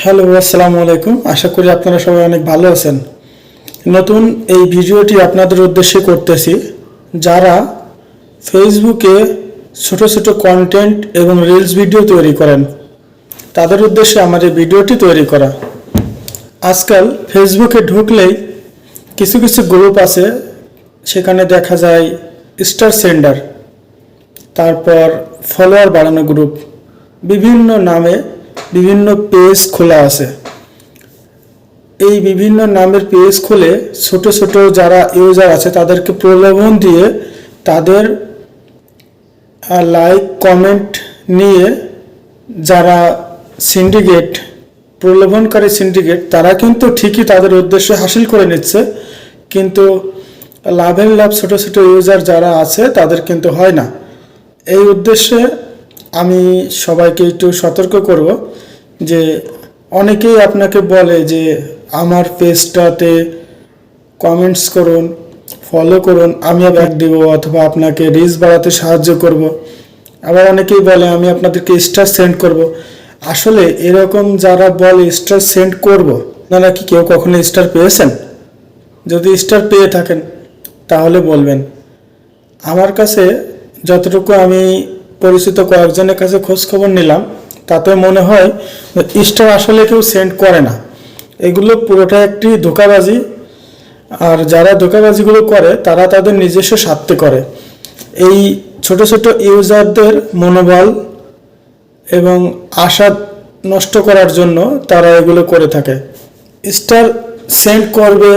Hello, আসসালামু আলাইকুম। আশা করি আপনারা সবাই অনেক ভালো আছেন। নতুন এই ভিডিওটি আপনাদের উদ্দেশ্যে করতেছি, যারা ফেসবুকে ছোট ছোট কন্টেন্ট এবং রিলস ভিডিও তৈরি করেন, তাদের উদ্দেশ্যে আমার এই ভিডিওটি তৈরি করা। আজকাল ফেসবুকে ঢুকলেই কিছু কিছু গ্রুপ আছে, সেখানে দেখা যায় স্টার সেন্ডার, তারপর ফলোয়ার বাড়ানো গ্রুপ, বিভিন্ন নামে বিভিন্ন পেজ খোলা আছে। এই বিভিন্ন নামের পেজ খুলে ছোট ছোট যারা ইউজার আছে তাদেরকে প্রলোভন দিয়ে তাদের লাইক কমেন্ট নিয়ে যারা সিন্ডিকেট, প্রলোভনকারী সিন্ডিকেট, তারা কিন্তু ঠিকই তাদের উদ্দেশ্য হাসিল করে নিচ্ছে, কিন্তু লাভের লাভ ছোট ছোট ইউজার যারা আছে তাদের কিন্তু হয় না। এই উদ্দেশ্যে আমি সবাইকে একটু সতর্ক করব যে অনেকেই আপনাকে বলে যে আমার পেজটাতে কমেন্টস করুন, ফলো করুন, আমি ব্যাক দিব অথবা আপনাকে রিচ বাড়াতে সাহায্য করব। আবার অনেকেই বলে আমি আপনাদেরকে স্টার সেন্ড করব। আসলে এরকম যারা বলে স্টার সেন্ড করব, আপনারা কি কেউ কখনো স্টার পেয়েছেন? যদি স্টার পেয়ে থাকেন তাহলে বলবেন। আমার কাছে যতটুকু আমি পরিচিত কয়েকজনের কাছে খোঁজ খবর নিলাম, তাতে মনে হয় স্টার আসলে কেউ সেন্ড করে না। এগুলো পুরোটা একটি ধোঁকাবাজি। আর যারা ধোঁকাবাজিগুলো করে তারা তাদের নিজস্ব স্বার্থে করে। এই ছোট ছোট ইউজারদের মনোবল এবং আশা নষ্ট করার জন্য তারা এগুলো করে থাকে। স্টার সেন্ড করবে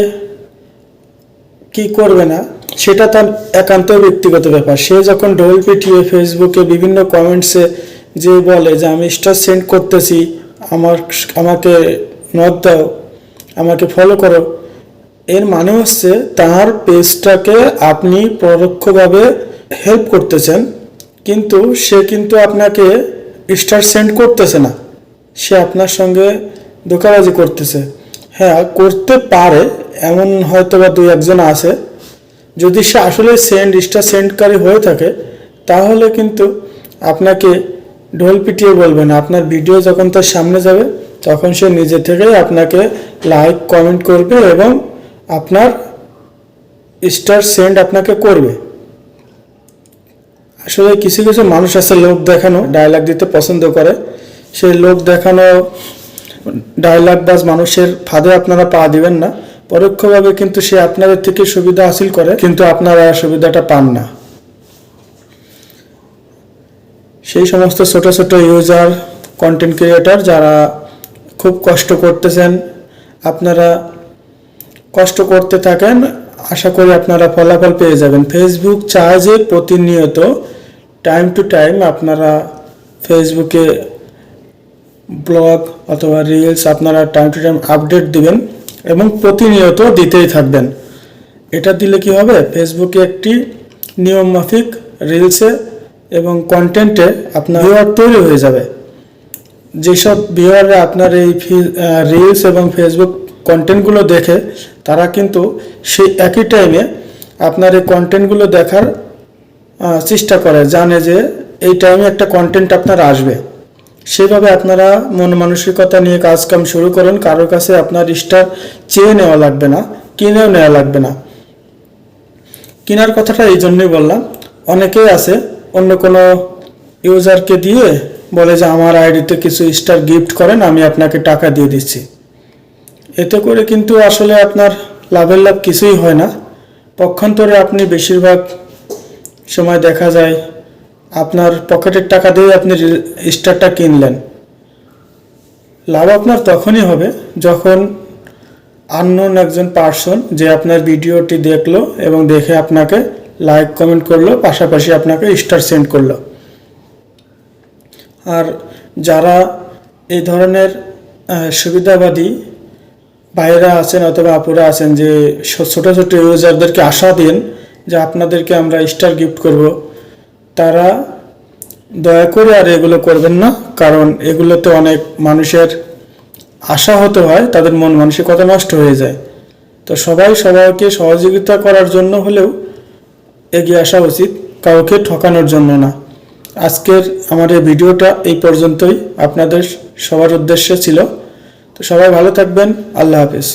কি করবে না সেটা তার একান্ত ব্যক্তিগত ব্যাপার। সে যখন ঢোল পিটিয়ে ফেসবুকে বিভিন্ন কমেন্টসে যে বলে যে আমি স্টার সেন্ড করতেছি, আমাকে নক দাও, আমাকে ফলো করো, এর মানে হচ্ছে তার পেজটাকে আপনি পরোক্ষভাবে হেল্প করতেছেন, কিন্তু সে কিন্তু আপনাকে স্টার সেন্ড করতেছে না, সে আপনার সঙ্গে ধোঁকাবাজি করতেছে। হ্যাঁ, করতে পারে, এমন হয়তো বা দুই একজন আছে। যদি সে আসলে স্টার সেন্ডকারী হয়ে থাকে তাহলে কিন্তু আপনাকে ঢোল পিটিয়ে বলবে না। আপনার ভিডিও যখন তার সামনে যাবে তখন সে নিজে থেকেই আপনাকে লাইক কমেন্ট করবে এবং আপনার স্টার সেন্ড আপনাকে করবে। আসলে কিছু কিছু মানুষ আছে লোক দেখানো ডায়লগ দিতে পছন্দ করে। সেই লোক দেখানো ডায়লগ বাজ মানুষের ফাঁদে আপনারা পা দিবেন না। পরোক্ষভাবে কিন্তু সে আপনাদের থেকে সুবিধা হাসিল করে, কিন্তু আপনারা সুবিধাটা পান না। সেই সমস্ত ছোট ছোট ইউজার, কন্টেন্ট ক্রিয়েটর যারা খুব কষ্ট করতেছেন, আপনারা কষ্ট করতে থাকেন, আশা করি আপনারা ফলাফল পেয়ে যাবেন। ফেসবুক চায় যে প্রতিনিয়ত টাইম টু টাইম আপনারা ফেসবুকে ব্লগ অথবা রিলস আপনারা টাইম টু টাইম আপডেট দিবেন এবং প্রতিনিয়ত দিতেই থাকবেন। এটা দিলে কি হবে, ফেসবুকে একটি নিয়ম মাফিক রিলসে এবং কন্টেন্টে আপনার ভিউয়ার তৈরি হয়ে যাবে। যেসব ভিউয়াররা আপনার এই রিলস এবং ফেসবুক কন্টেন্টগুলো দেখে, তারা কিন্তু সেই একই টাইমে আপনার এই কন্টেন্টগুলো দেখার চেষ্টা করে, জানে যে এই টাইমে একটা কন্টেন্ট আপনার আসবে। সেভাবে আপনারা মন মানসিকতা নিয়ে কাজকাম শুরু করেন। কারোর কাছে আপনার স্টার চেয়ে নেওয়া লাগবে না, কিনেও নেওয়া লাগবে না। কেনার কথাটা এই জন্যই বললাম, অনেকেই আছে অন্য কোনো ইউজারকে দিয়ে বলে যে আমার আইডিতে কিছু স্টার গিফট করেন, আমি আপনাকে টাকা দিয়ে দিচ্ছি। এতে করে কিন্তু আসলে আপনার লাভের লাভ কিছুই হয় না। পক্ষান্তরে আপনি বেশিরভাগ সময় দেখা যায় আপনার পকেটের টাকা দিয়ে আপনি স্টারটা কিনলেন। লাভ আপনার তখনই হবে যখন আননোন একজন পার্সন যে আপনার ভিডিওটি দেখলো এবং দেখে আপনাকে লাইক কমেন্ট করলো, পাশাপাশি আপনাকে স্টার সেন্ড করলো। আর যারা এই ধরনের সুবিধাবাদী ভাইয়েরা আছেন অথবা আপুরা আছেন যে ছোট ছোট ইউজারদেরকে আশা দিন যে আপনাদেরকে আমরা স্টার গিফট করব, তারা দয়া করে আর এগুলো করবেন না। কারণ এগুলোতে অনেক মানুষের আশা হতে হয়, তাদের মন মানসিকতা নষ্ট হয়ে যায়। তো সবাই সবাইকে সহযোগিতা করার জন্য হলেও এগিয়ে আসা উচিত, কাউকে ঠকানোর জন্য না। আজকের আমার এই ভিডিওটা এই পর্যন্তই আপনাদের সবার উদ্দেশ্যে ছিল। তো সবাই ভালো থাকবেন, আল্লাহ হাফেজ।